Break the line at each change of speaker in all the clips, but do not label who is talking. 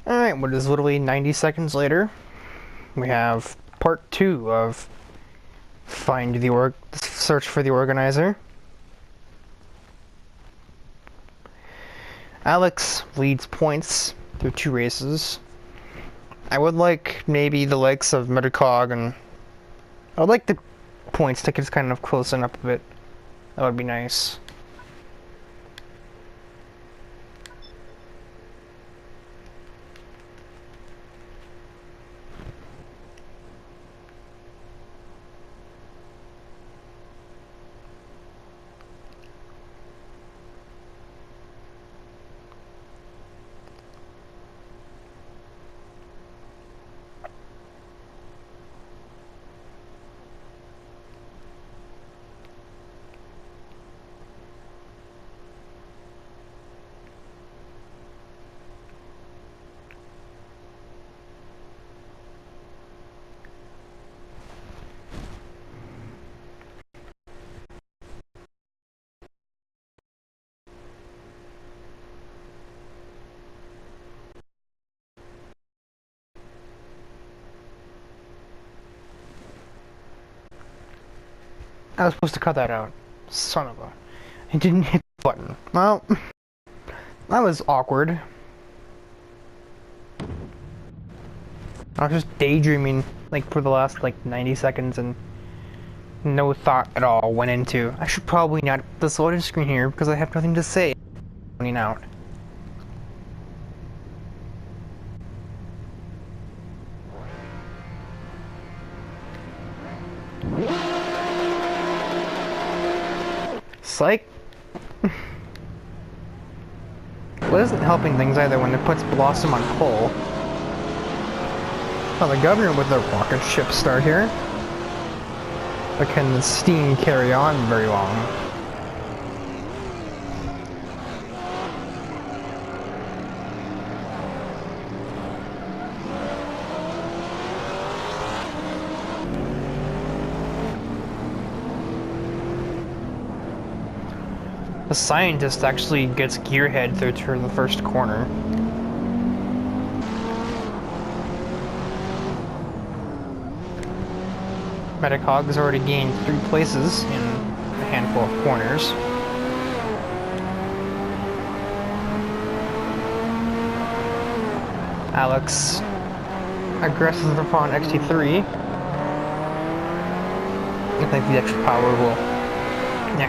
Alright, what is literally 90 seconds later, we have part 2 of Search for the Organizer. Alex leads points through 2 races. I would like maybe the likes of Metacog, and I would like the points to just kind of closen up a bit. That would be nice. I was supposed to cut that out. Son of a... I didn't hit the button. Well, that was awkward. I was just daydreaming, like, for the last, 90 seconds, and no thought at all went into, I should probably not put this loading screen here, because I have nothing to say. Out. Psych. Well, it isn't helping things either when it puts Blossom on pole. Well, the governor with the rocket ship start here. But can the steam carry on very long? The scientist actually gets gearhead through the first corner. Metacog has already gained 3 places in a handful of corners. Alex aggresses upon XT3. I think the extra power will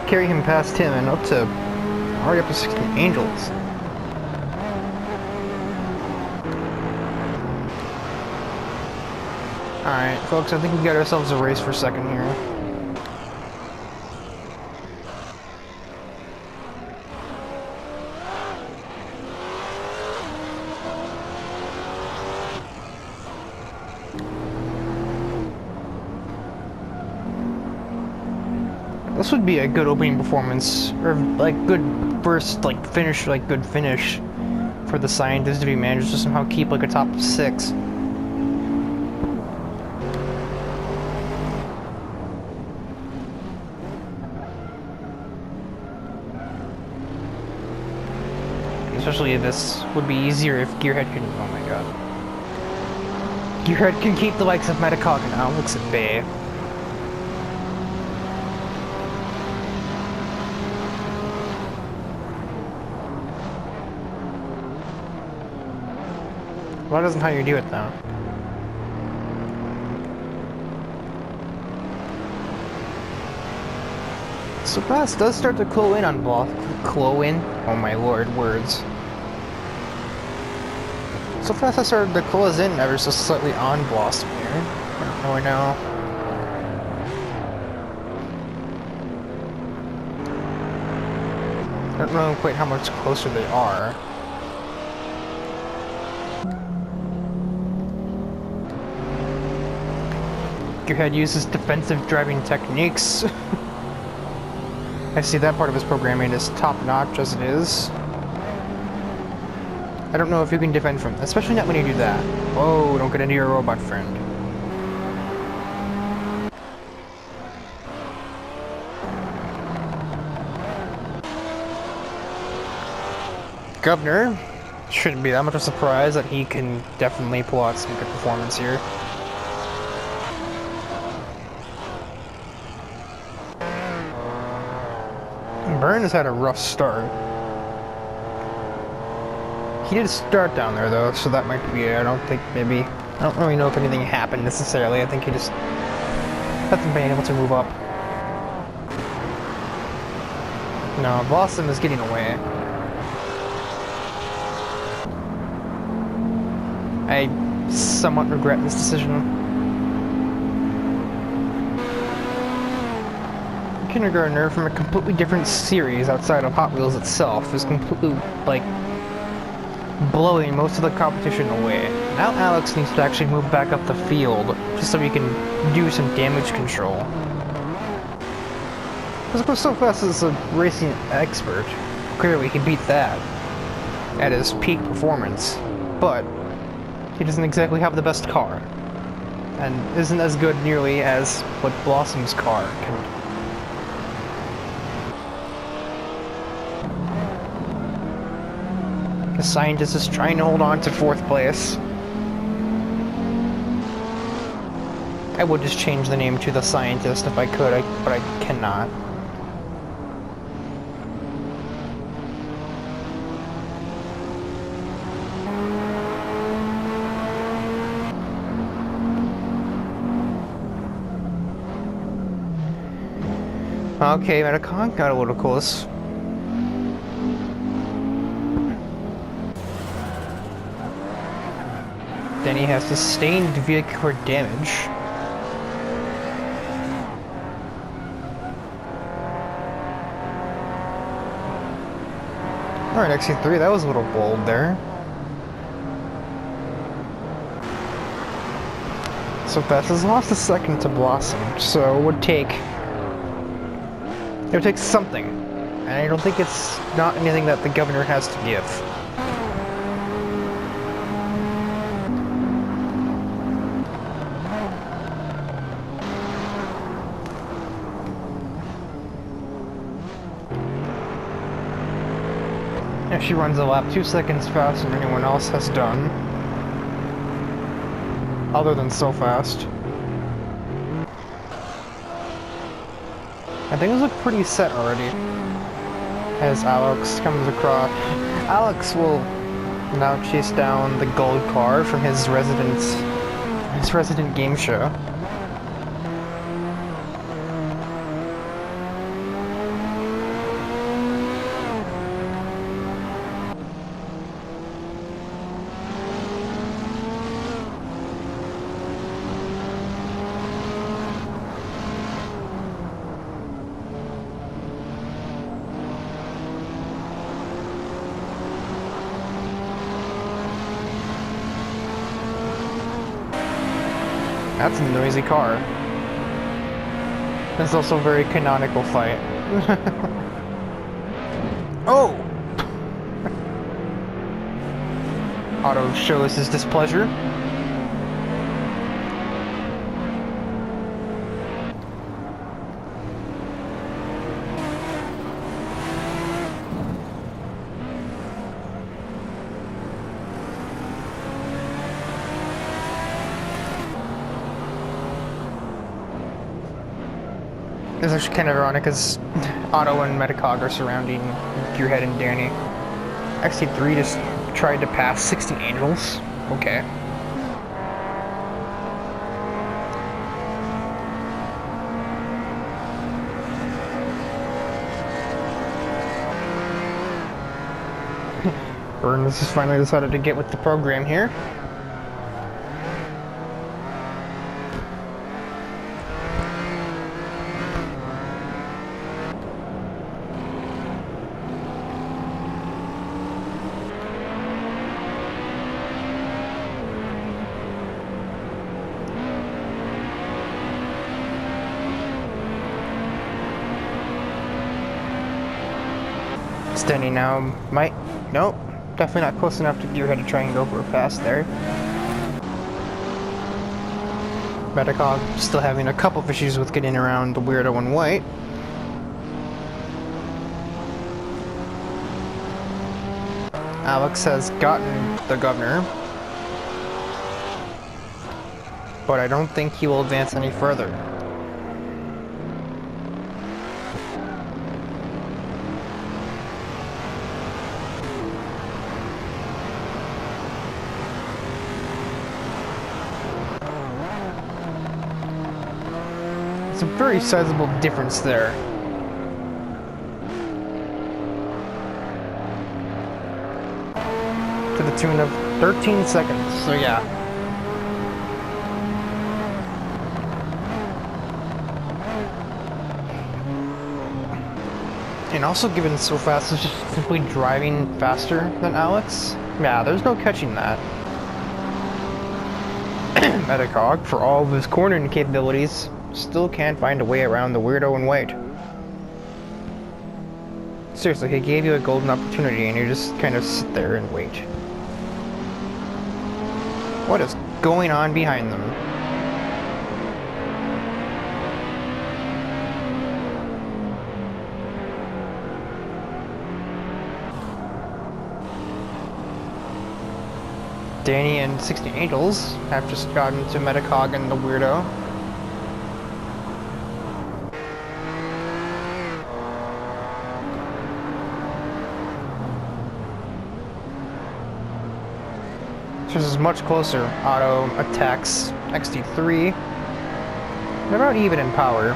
carry him past him and already up to 16 angels. Alright, folks, I think we got ourselves a race for a second here. This would be a good opening performance, or good first, finish, good finish for the scientist if he manages to somehow keep a top 6. Especially this would be easier if Gearhead can, oh my god. Gearhead can keep the likes of Metacog and Alex at bay. Well, that isn't how you do it, though. So fast does start to clue in on oh my lord, words. So fast I started to close in ever so slightly on Blossom here. I don't really know. I don't know quite how much closer they are. Gearhead uses defensive driving techniques. I see that part of his programming is top-notch as it is. I don't know if you can defend from, especially not when you do that. Whoa, don't get into your robot friend. Governor Shouldn't be that much of a surprise that he can definitely pull out some good performance here. Burn has had a rough start. He did start down there though, so that might be it. I don't really know if anything happened necessarily. I think he just hasn't been able to move up. No, Blossom is getting away. I somewhat regret this decision. Kindergartner from a completely different series outside of Hot Wheels itself is completely, like, blowing most of the competition away. Now Alex needs to actually move back up the field just so he can do some damage control. Because of course So Fast is a racing expert. Clearly he beat that at his peak performance, but he doesn't exactly have the best car, and isn't as good nearly as what Blossom's car can do. The scientist is trying to hold on to 4th place. I would just change the name to the scientist if I could, but I cannot. Okay, Metacon got a little close. Then he has sustained vehicular damage. Alright, XC3, that was a little bold there. So Fast has lost a second to Blossom, so it would take something. And I don't think it's not anything that the governor has to give. She runs a lap 2 seconds faster than anyone else has done. Other than So Fast. I think those look pretty set already. As Alex comes across. Alex will now chase down the gold car from his resident game show. That's a noisy car. It's also a very canonical fight. Oh! Otto shows his displeasure. It's actually kind of ironic because Otto and Metacog are surrounding Gearhead and Danny. XT3 just tried to pass 60 Angels. Okay. Burns has finally decided to get with the program here. Denny now might... Nope. Definitely not close enough to Gearhead to try and go for a pass there. Metacog still having a couple of issues with getting around the weirdo in white. Alex has gotten the governor, but I don't think he will advance any further. It's a very sizable difference there. To the tune of 13 seconds, so yeah. And also, given so fast, is just simply driving faster than Alex. Yeah, there's no catching that. Metacog, for all of his cornering capabilities, still can't find a way around the weirdo in white. Seriously, he gave you a golden opportunity and you just kind of sit there and wait. What is going on behind them? Danny and 16 Angels have just gotten to Metacog and the weirdo. This is much closer. Auto attacks XT3. They're about even in power.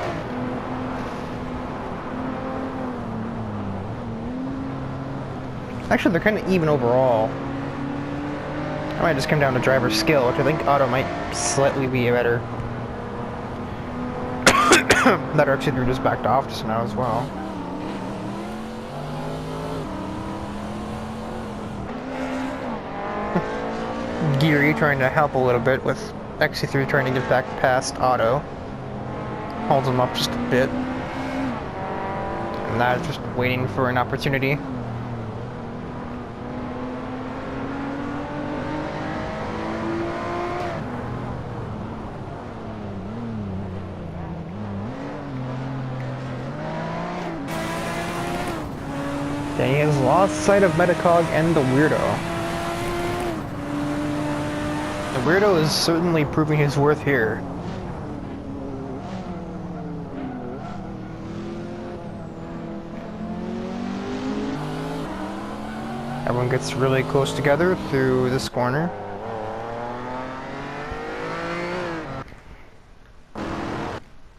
Actually, they're kind of even overall. It might just come down to driver skill, which I think Auto might slightly be better. That XT3 just backed off just now as well. Geary trying to help a little bit with XC3 trying to get back past Auto. Holds him up just a bit. And that is just waiting for an opportunity. Danny has lost sight of Metacog and the weirdo. The weirdo is certainly proving his worth here. Everyone gets really close together through this corner.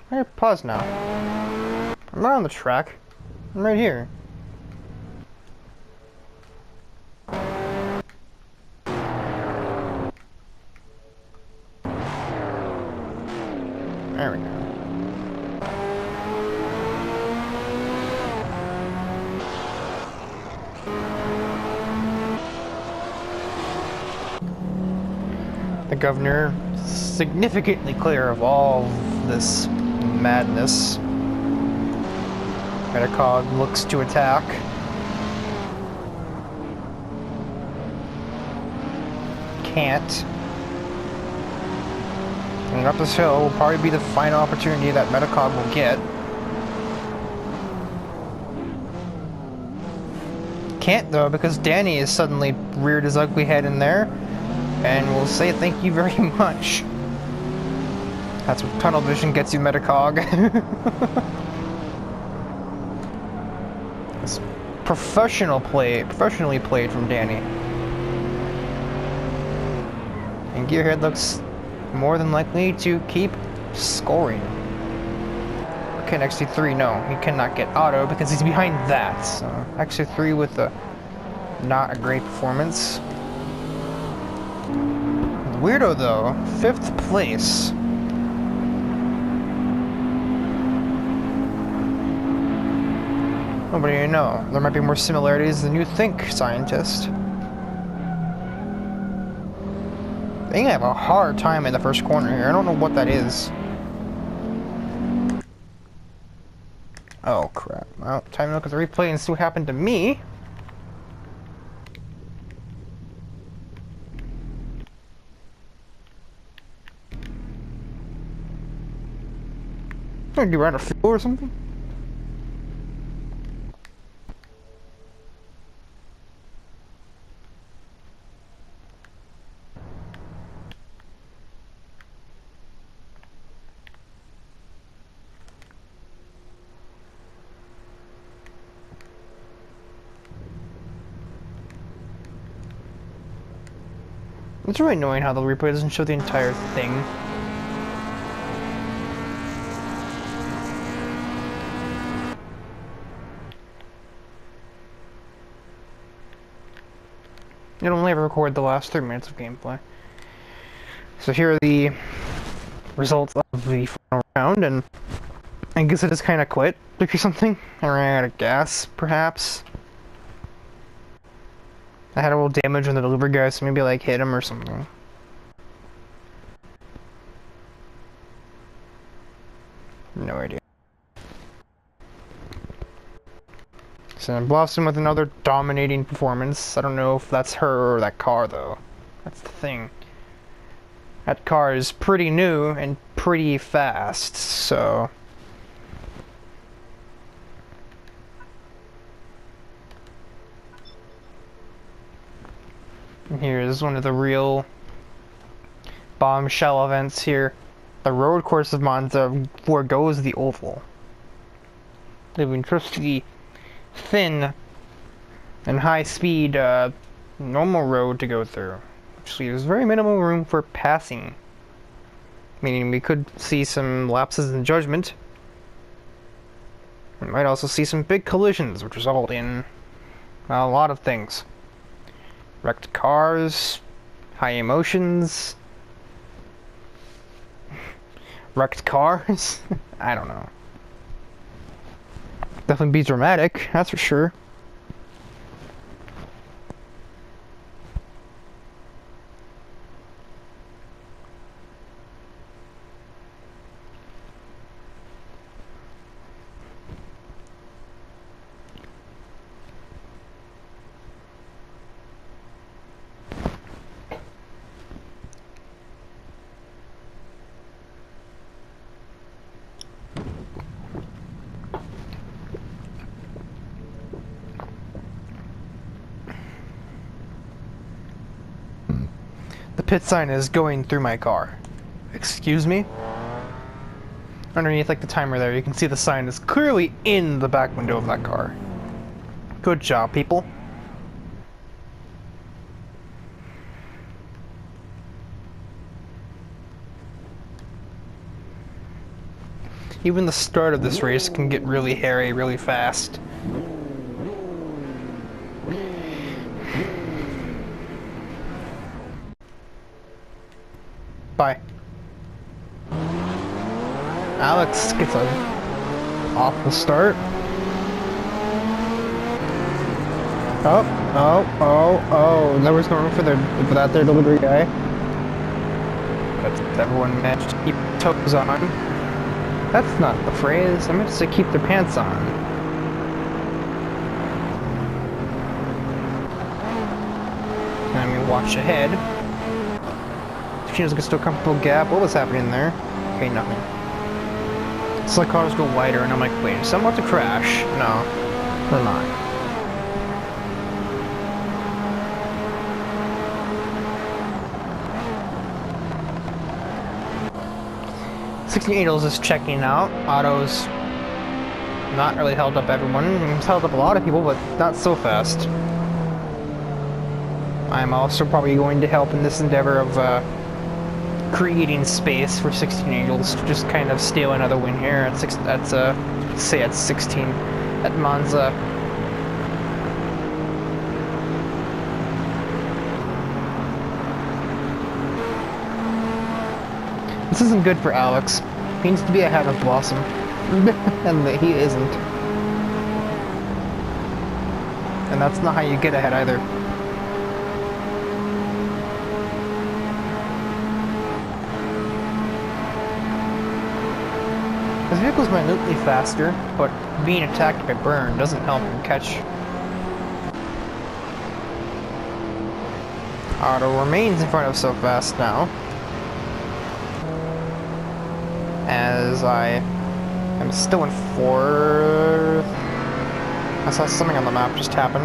Hey, pause now. I'm not on the track. I'm right here. There we go. The governor significantly clear of all this madness. Metacog looks to attack. Can't. And up this hill will probably be the final opportunity that Metacog will get. Can't though, because Danny is suddenly reared his ugly head in there, and will say thank you very much. That's what tunnel vision gets you, Metacog. It's professionally played from Danny. And Gearhead looks more than likely to keep scoring. Okay, XT3, no, he cannot get Auto because he's behind that. So XT3 with a not a great performance. Weirdo though, 5th place. Nobody you know. There might be more similarities than you think, scientist. They have a hard time in the first corner here. I don't know what that is. Oh crap. Well, time to look at the replay and see what happened to me. Did you run a fuel or something? It's really annoying how the replay doesn't show the entire thing. It'll only record the last 3 minutes of gameplay. So here are the results of the final round, and I guess I just kind of quit or something. I ran out of gas, perhaps. I had a little damage on the delivery guy, so maybe like hit him or something. No idea. So I'm blasting with another dominating performance. I don't know if that's her or that car though. That's the thing. That car is pretty new and pretty fast, so... Here's one of the real bombshell events here. The road course of Monza foregoes the oval, leaving just the thin and high-speed normal road to go through, which leaves very minimal room for passing. Meaning we could see some lapses in judgment. We might also see some big collisions, which result in a lot of things. Wrecked cars, high emotions, wrecked cars. I don't know. Definitely be dramatic, that's for sure. The pit sign is going through my car. Excuse me? Underneath like the timer there, you can see the sign is clearly in the back window of that car. Good job, people. Even the start of this race can get really hairy really fast. Bye. Alex gets an awful start. Oh, there was no room for that there delivery guy. But everyone managed to keep toes on. That's not the phrase. I meant to keep their pants on. And we watch ahead. She doesn't get to a comfortable gap. What was happening there? Okay, nothing. It's like cars go wider, and I'm like, wait, is someone about to crash? No, they're not. $16 is checking out. Otto's not really held up everyone. He's held up a lot of people, but not so fast. I'm also probably going to help in this endeavor of creating space for 16 Eagles to just kind of steal another win here at 16 at Monza. This isn't good for Alex. He needs to be ahead of Blossom. And he isn't. And that's not how you get ahead either. His vehicle's minutely faster, but being attacked by burn doesn't help him catch. Otto remains in front of so fast now, as I am still in 4th. I saw something on the map just happen.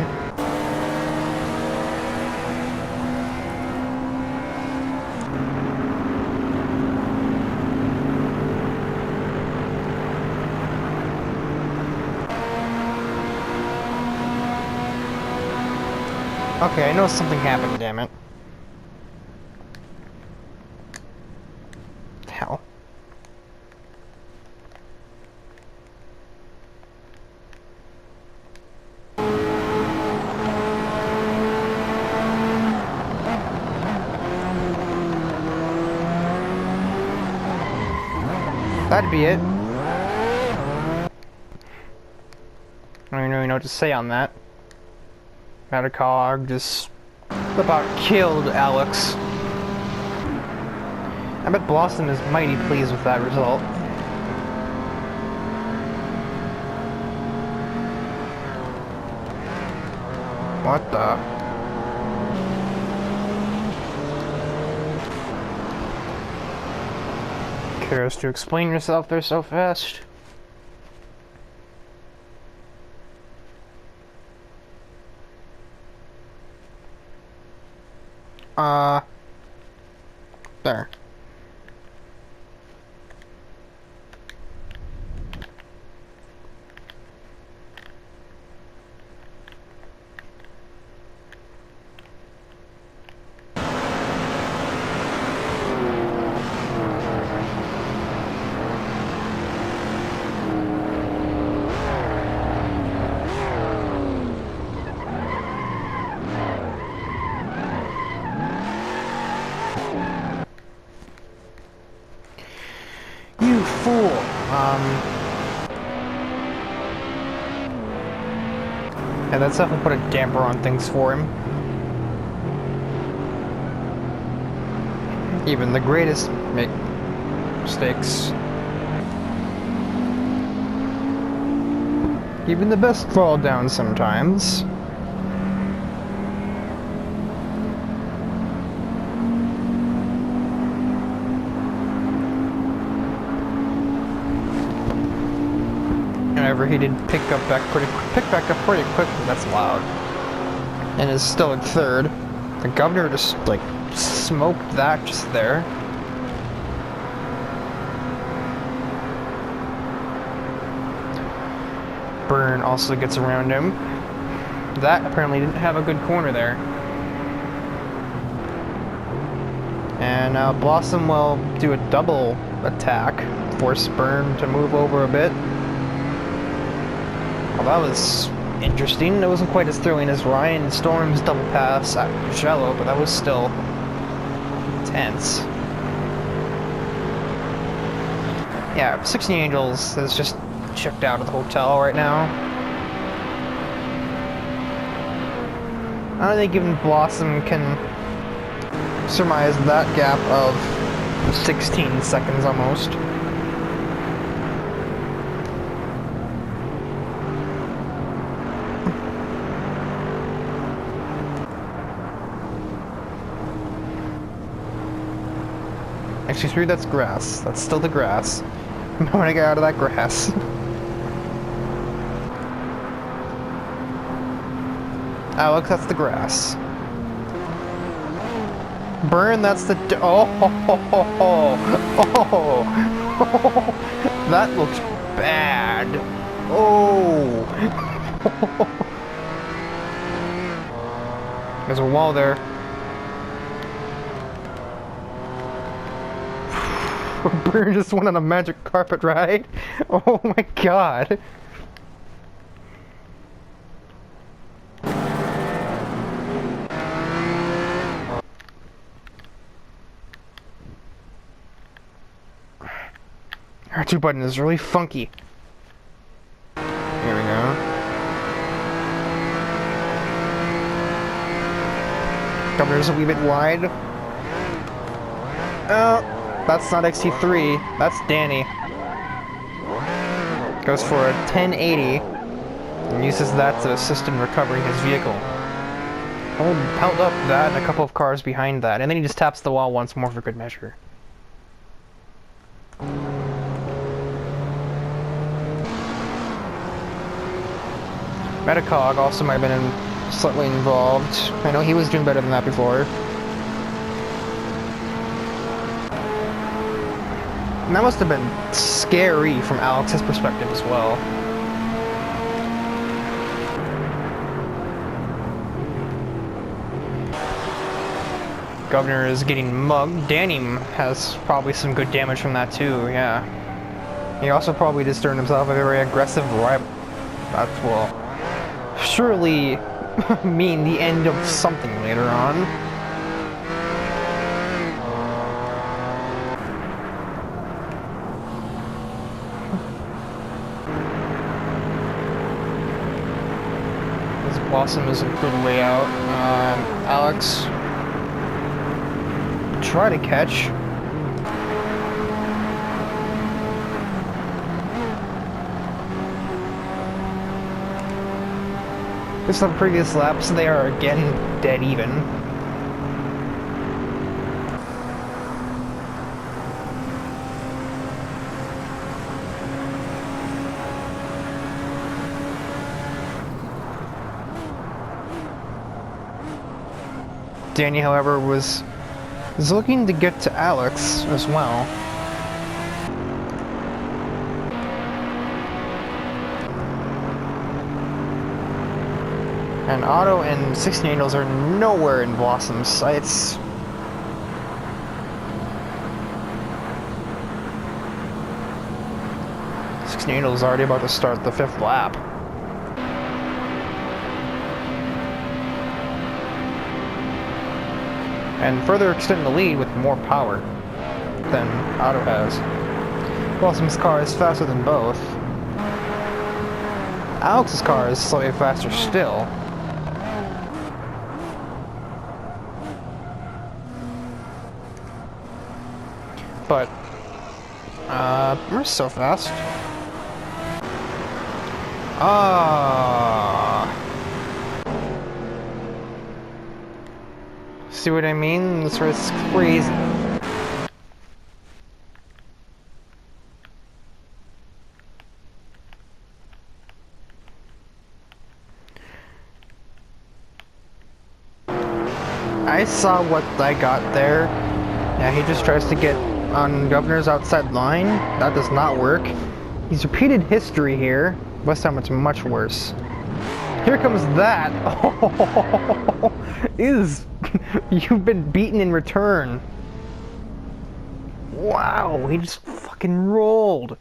Okay, I know something happened, damn it. That'd be it. I don't really know what to say on that. Metacog just about killed Alex. I bet Blossom is mighty pleased with that result. What the? Cares to explain yourself there so fast? There. You fool! Yeah, that's definitely put a damper on things for him. Even the greatest make mistakes. Even the best fall down sometimes. However, he did pick back up pretty quickly. That's loud. And is still at third. The governor just like smoked that just there. Burn also gets around him. That apparently didn't have a good corner there. And now Blossom will do a double attack, force Burn to move over a bit. Well, that was interesting. It wasn't quite as thrilling as Ryan Storm's double pass at Jello, but that was still intense. Yeah, 16 Angels has just checked out of the hotel right now. I don't think even Blossom can surmise that gap of 16 seconds almost. Excuse me, that's grass. That's still the grass. I'm gonna get out of that grass. Alex, that's the grass. Burn, that's the... That looks bad. Oh. There's a wall there. Burn just went on a magic carpet ride. Oh my god. R2 button is really funky. Here we go. Governor's a wee bit wide. Oh. That's not XT3, that's Danny. Goes for a 1080 and uses that to assist in recovering his vehicle. Held up that and a couple of cars behind that, and then he just taps the wall once more for good measure. Metacog also might have been slightly involved. I know he was doing better than that before. And that must have been scary from Alex's perspective as well. Governor is getting mugged. Danny has probably some good damage from that too, yeah. He also probably just turned himself a very aggressive rival. That will surely mean the end of something later on. Blossom is a good way out. Alex, try to catch. Based on previous laps, they are again dead even. Danny, however, was looking to get to Alex as well. And Otto and 16 Angels are nowhere in Blossom's sights. Angels is already about to start the 5th lap. And further extend the lead with more power than Otto has. Blossom's car is faster than both. Alex's car is slightly faster still. But, we're so fast. See what I mean? This race is crazy. I saw what I got there. Yeah, he just tries to get on Governor's outside line. That does not work. He's repeated history here. This time it's much worse. Here comes that. Oh, you've been beaten in return. Wow, he just fucking rolled.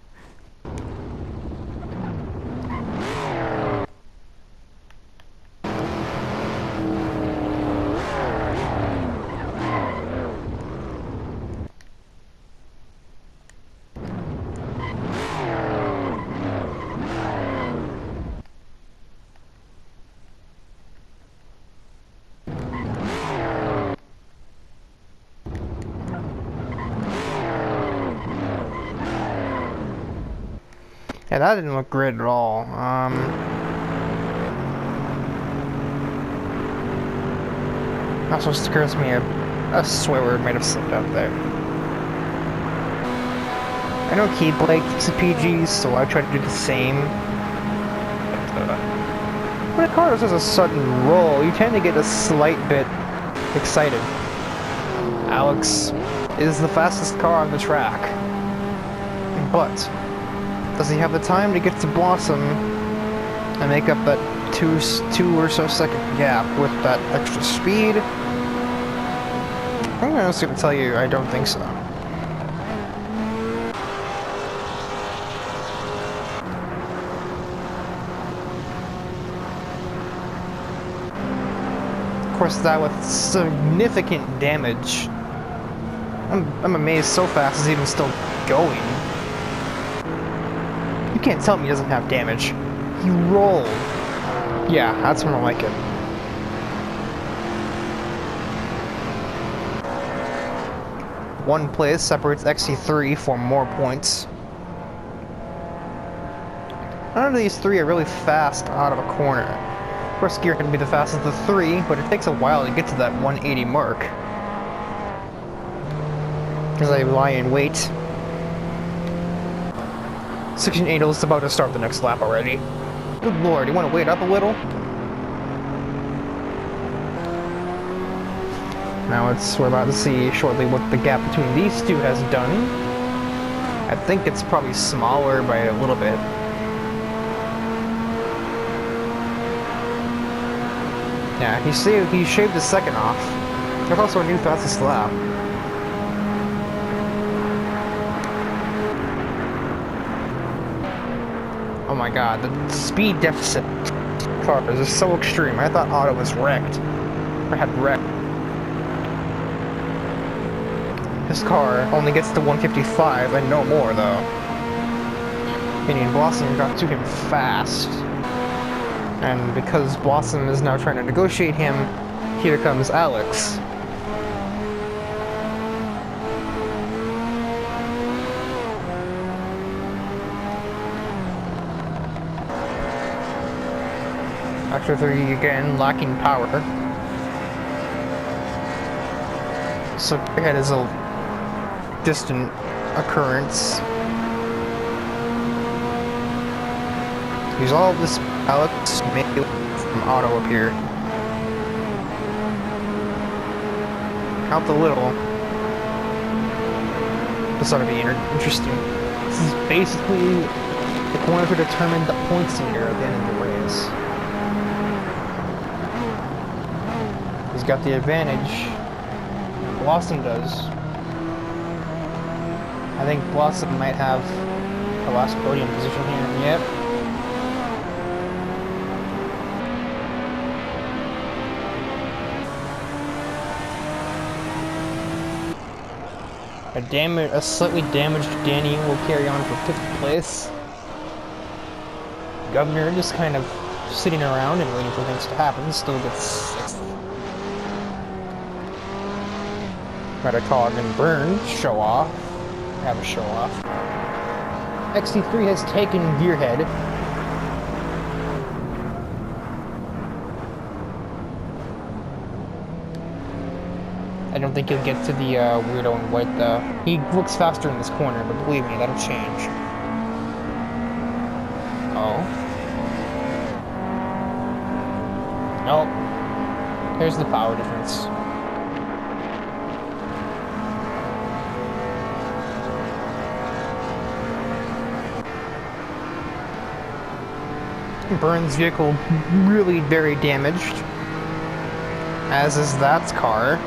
Yeah, that didn't look great at all. Not supposed to curse me, a swear word might have slipped out there. I know Keyblade keeps a PG, so I try to do the same. When a car has a sudden roll, you tend to get a slight bit excited. Alex is the fastest car on the track. But does he have the time to get to Blossom and make up that two or so second gap with that extra speed? I'm just gonna tell you, I don't think so. Of course, that with significant damage. I'm amazed so fast is even still going. You can't tell me he doesn't have damage. He rolled. Yeah, that's more like it. One place separates XC3 for more points. None of these three are really fast out of a corner. Of course, Gear can be the fastest of the three, but it takes a while to get to that 180 mark. As I lie in wait. 16 Angels is about to start the next lap already. Good lord, you want to wait up a little? Now we're about to see shortly what the gap between these two has done. I think it's probably smaller by a little bit. Yeah, he shaved his second off. There's also a new fastest lap. Oh my god, the speed deficit cars is so extreme. I thought Otto was wrecked. Or had wrecked. His car only gets to 155 and no more though. Meaning Blossom got to him fast. And because Blossom is now trying to negotiate him, here comes Alex. After 3 again, lacking power. So ahead is a distant occurrence. Use all of this Alex maybe from auto up here. Count the little. This ought to be interesting. This is basically the corner to determine the points leader at the end of the race. He's got the advantage. Blossom does. I think Blossom might have the last podium position here. Yep. A slightly damaged Danny will carry on for 5th place. Governor just kind of sitting around and waiting for things to happen, still gets 6th. Metacog and Burn show off. Have a show off. XT3 has taken Gearhead. I don't think he'll get to the weirdo in white though. He looks faster in this corner, but believe me, that'll change. Oh. Nope. Here's the power difference. Burns' vehicle really very damaged, as is that's car.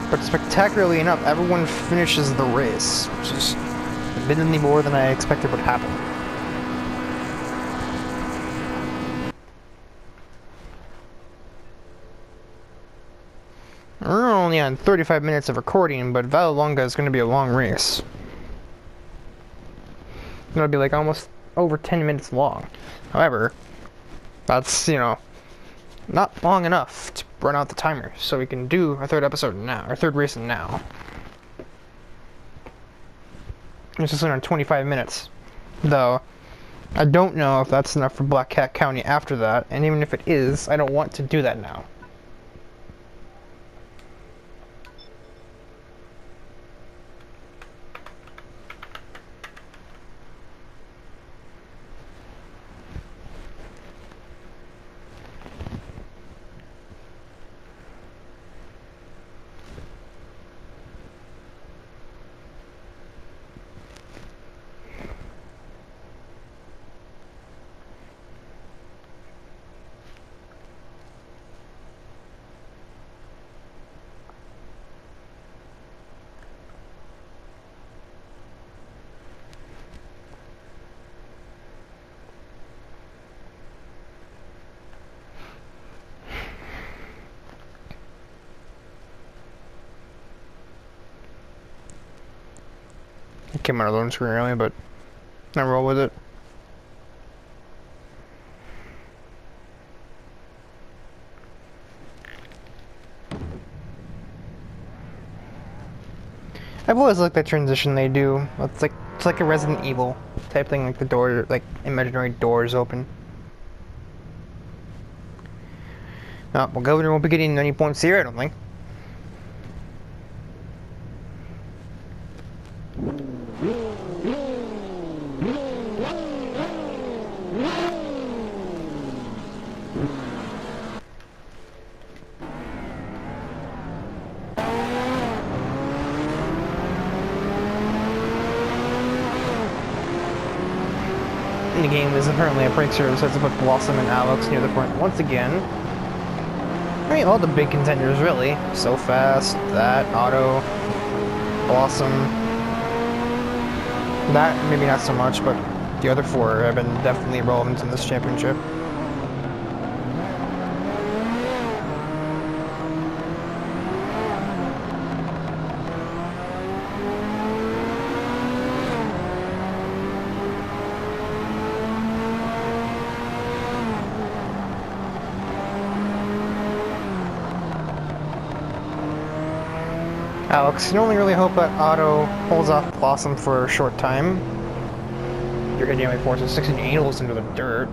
But spectacularly enough, everyone finishes the race, which is admittedly more than I expected would happen. We're only on 35 minutes of recording, but Vallelonga is going to be a long race. It's going to be like almost over 10 minutes long. However, that's, you know, not long enough to run out the timer, so we can do our 3rd episode now, our 3rd race now. It's just around 25 minutes, though. I don't know if that's enough for Black Cat County after that, and even if it is, I don't want to do that now. It came out of the loan screen early, but I roll with it. I've always liked that transition they do. It's like a Resident Evil type thing, like the door, like imaginary doors open. Well, Governor won't be getting any points here, I don't think. The game is apparently a prank service that has to put Blossom and Alex near the front once again. I mean, all the big contenders, really. So Fast, that, Auto, Blossom. That, maybe not so much, but the other 4 have been definitely relevant in this championship. Alex, you can only really hope that Otto holds off Blossom for a short time. You're getting my forces 16 angels into the dirt.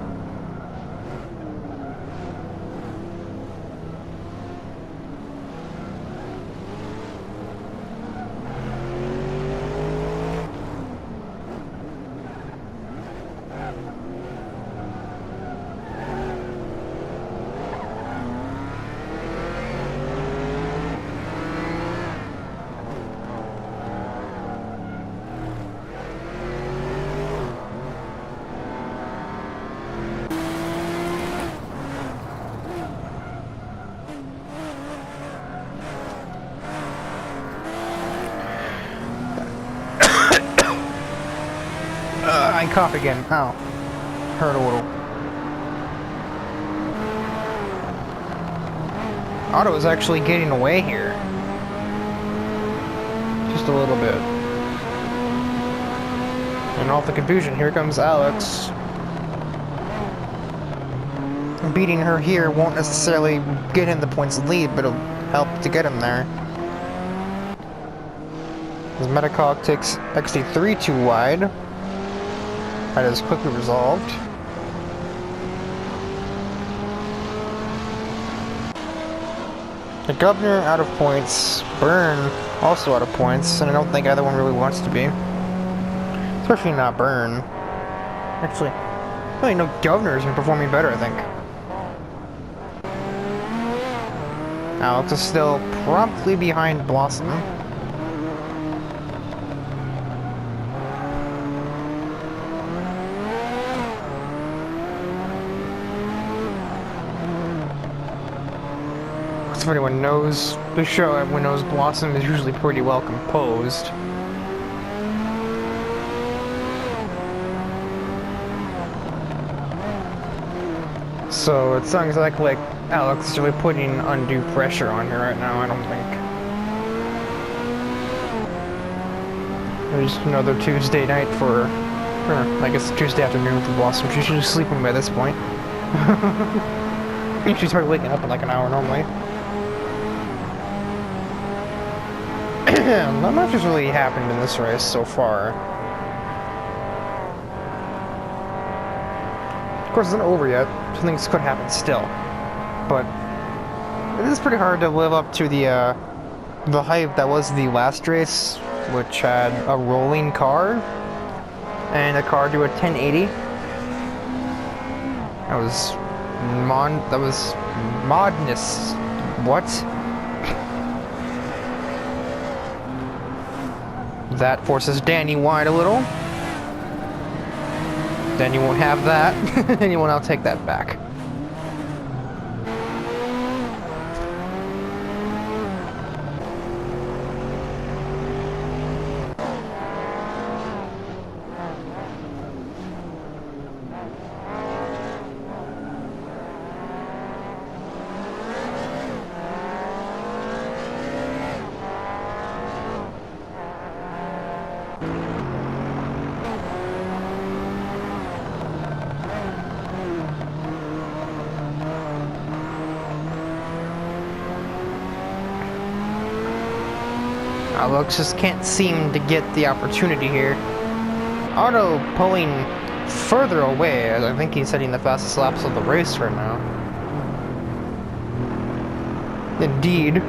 I cough again. Ow. Hurt a little. Otto is actually getting away here. Just a little bit. And all the confusion, here comes Alex. Beating her here won't necessarily get him the points lead, but it'll help to get him there. As Metacog takes XD3 too wide. That is quickly resolved. The Governor out of points, Burn also out of points, and I don't think either one really wants to be. Especially not Burn. Actually, really no Governor's been performing better, I think. Alex is still promptly behind Blossom. If anyone knows the show, everyone knows Blossom is usually pretty well composed. So it sounds like Alex is really putting undue pressure on her right now, I don't think. There's another Tuesday night or I guess Tuesday afternoon for Blossom. She should be sleeping by this point. She's probably waking up in like an hour normally. Not much has really happened in this race so far. Of course, it's not over yet. Some things could happen still. But it is pretty hard to live up to the hype that was the last race, which had a rolling car and a car to a 1080. That was modness. What? That forces Danny wide a little. Danny won't have that. Anyone, I'll take that back. Alex just can't seem to get the opportunity here. Otto pulling further away, as I think he's setting the fastest laps of the race right now. Indeed.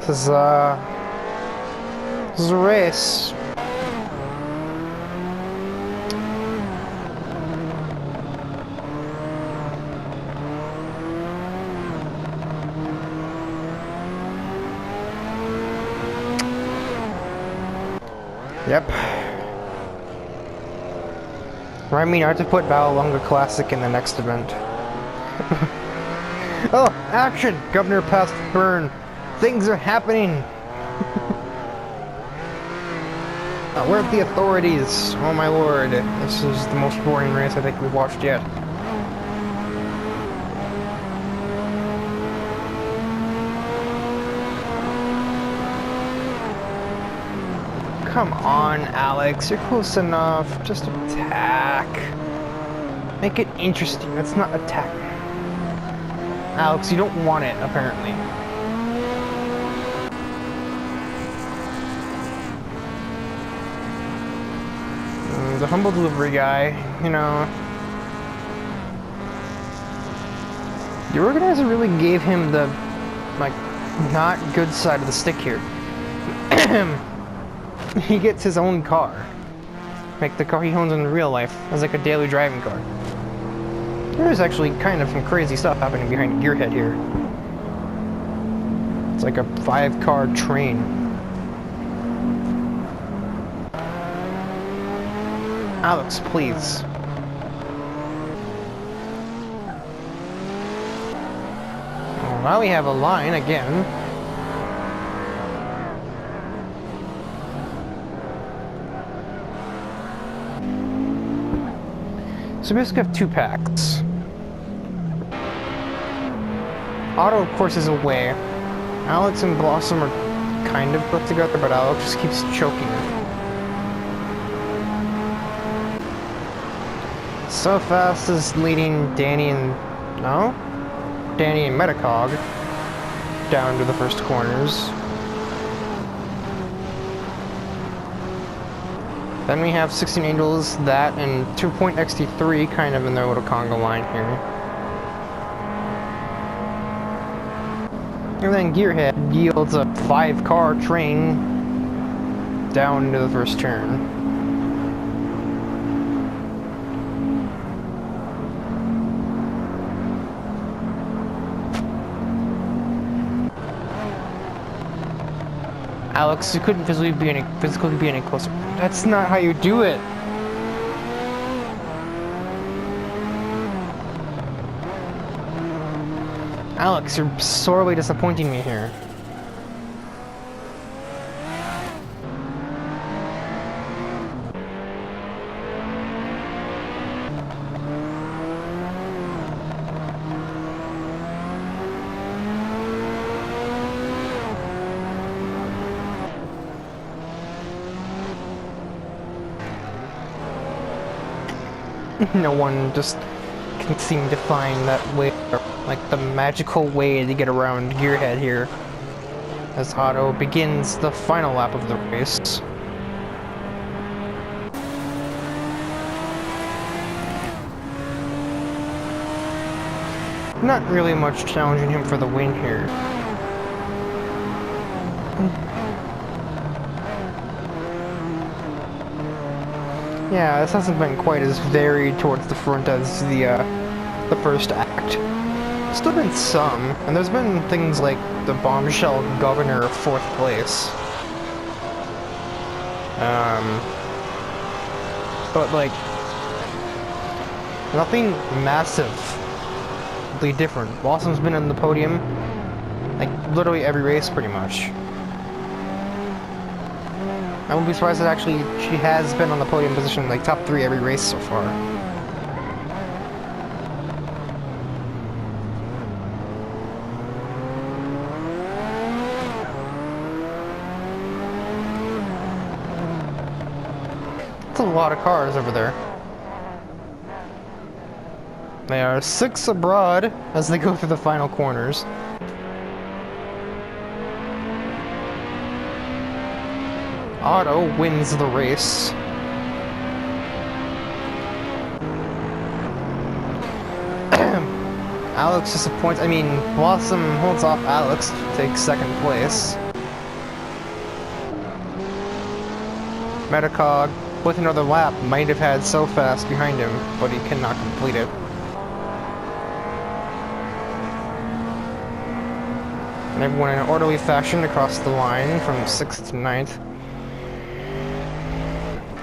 This is a race. Yep. Remind me not to put Valonga Classic in the next event. Oh, action! Governor passed burn. Things are happening. Where are the authorities? Oh my lord. This is the most boring race I think we've watched yet. Come on, Alex. You're close enough. Just attack. Make it interesting. That's not attack. Alex, you don't want it, apparently. The humble delivery guy, you know. The organizer really gave him the, like, not good side of the stick here. He gets his own car. Like the car he owns in real life as like a daily driving car. There's actually kind of some crazy stuff happening behind Gearhead here. It's like a 5-car train. Alex, please. Well, now we have a line again. So we basically have 2 packs. Otto, of course, is away. Alex and Blossom are kind of put together, but Alex just keeps choking her. So Fast is leading Danny and... no? Danny and Metacog down to the first corners. Then we have 16 Angels, that, and 2.xt3 kind of in their little conga line here. And then Gearhead yields a 5-car train down into the first turn. Alex, you couldn't physically be any closer. That's not how you do it. Alex, you're sorely disappointing me here. No one just can seem to find that way, like the magical way to get around Gearhead here, as Otto begins the final lap of the race. Not really much challenging him for the win here. Yeah, this hasn't been quite as varied towards the front as the first act. Still been some, and there's been things like the Bombshell Governor 4th place. But like, nothing massively different. Blossom's been in the podium, like literally every race pretty much. I wouldn't be surprised that actually she has been on the podium position, like top 3 every race so far. That's a lot of cars over there. They are 6 abroad as they go through the final corners. Otto wins the race. Alex disappoints. I mean, Blossom holds off Alex to take 2nd place. Metacog, with another lap, might have had So Fast behind him, but he cannot complete it. And everyone in an orderly fashion across the line from 6th to 9th.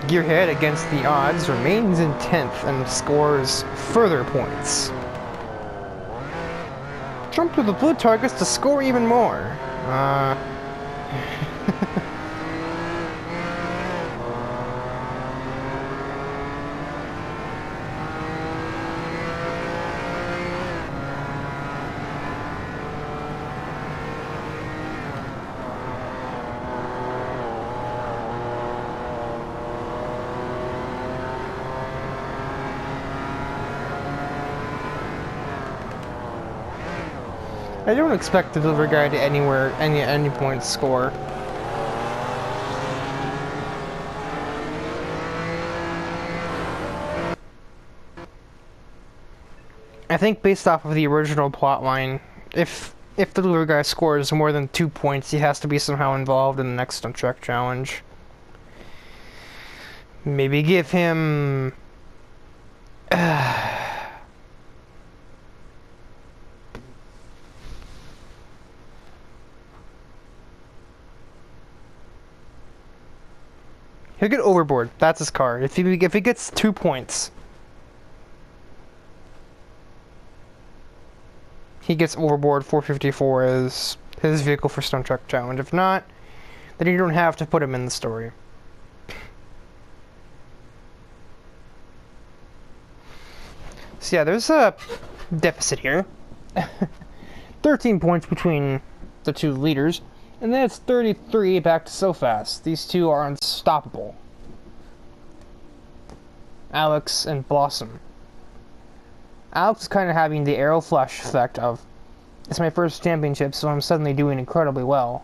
Gearhead, against the odds, remains in 10th and scores further points. Jump to the blue targets to score even more. I don't expect the delivery guy to any point score. I think based off of the original plotline, if the delivery guy scores more than 2 points, he has to be somehow involved in the next stunt track challenge. Maybe give him he'll get overboard. That's his car. If he gets 2 points, he gets overboard 454 as his vehicle for stunt track challenge. If not, then you don't have to put him in the story. So yeah, there's a deficit here. 13 points between the two leaders, and then it's 33 back to So Fast. These two are unstoppable. Alex and Blossom. Alex is kind of having the arrow flash effect of, it's my first championship, so I'm suddenly doing incredibly well.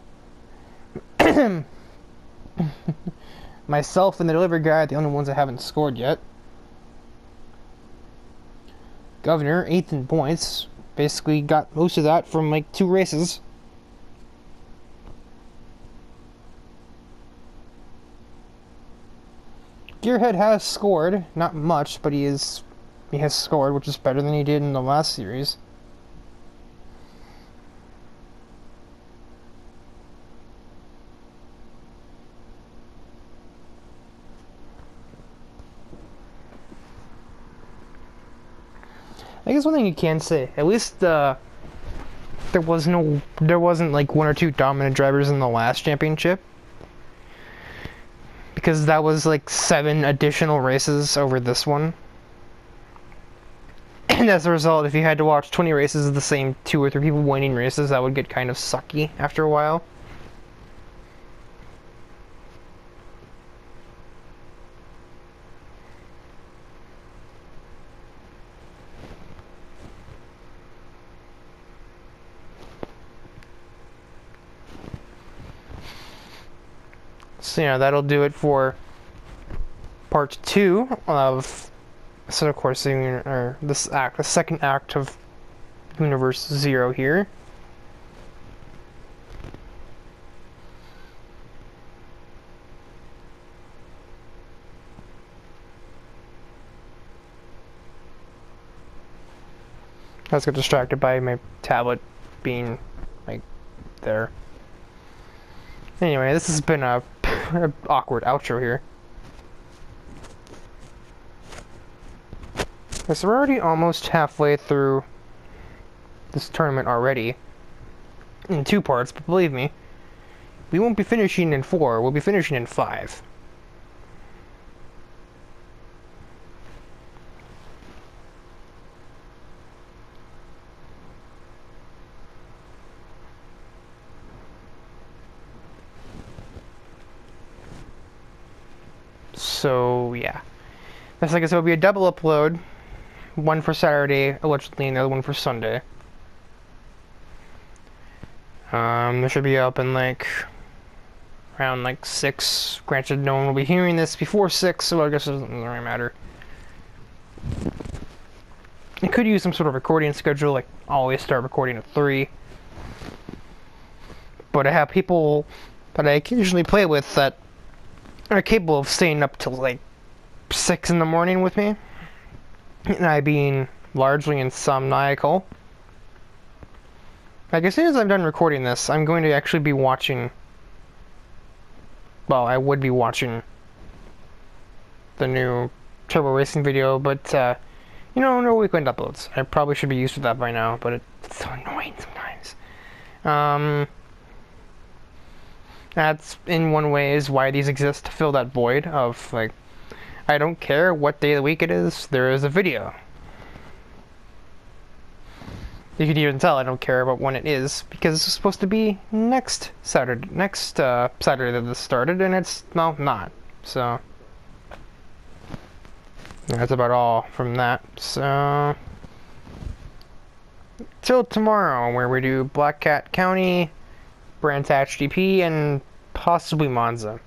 Myself and the delivery guy are the only ones that haven't scored yet. Governor, 8th in points. Basically got most of that from like 2 races. Gearhead has scored, not much, but he has scored, which is better than he did in the last series. I guess one thing you can say, at least there wasn't like 1 or 2 dominant drivers in the last championship, because that was like 7 additional races over this one. And as a result, if you had to watch 20 races of the same 2 or 3 people winning races, that would get kind of sucky after a while. So yeah, that'll do it for part 2 of Assetto Corsa, or the second act of Universe 0 here. I was got distracted by my tablet being like there. Anyway, this has been a awkward outro here. So we're already almost halfway through this tournament already. In 2 parts, but believe me, we won't be finishing in 4, we'll be finishing in 5. So yeah, that's like I said, it'll be a double upload, one for Saturday allegedly, and the other one for Sunday. This should be up in like around like 6. Granted, no one will be hearing this before 6, so I guess it doesn't really matter. I could use some sort of recording schedule, like always start recording at 3. But I have people that I occasionally play with that are capable of staying up till like 6 in the morning with me, and I being largely insomniacal. Like, as soon as I'm done recording this, I'm going to actually be watching, well, I would be watching the new turbo racing video, but you know, no weekend uploads. I probably should be used to that by now, but it's so annoying sometimes. That's in one way is why these exist, to fill that void of like, I don't care what day of the week it is, there is a video. You can even tell I don't care about when it is, because it's supposed to be next Saturday that this started, and it's, well, not. So that's about all from that. So till tomorrow, where we do Black Cat County, Branch GP, and possibly Monza.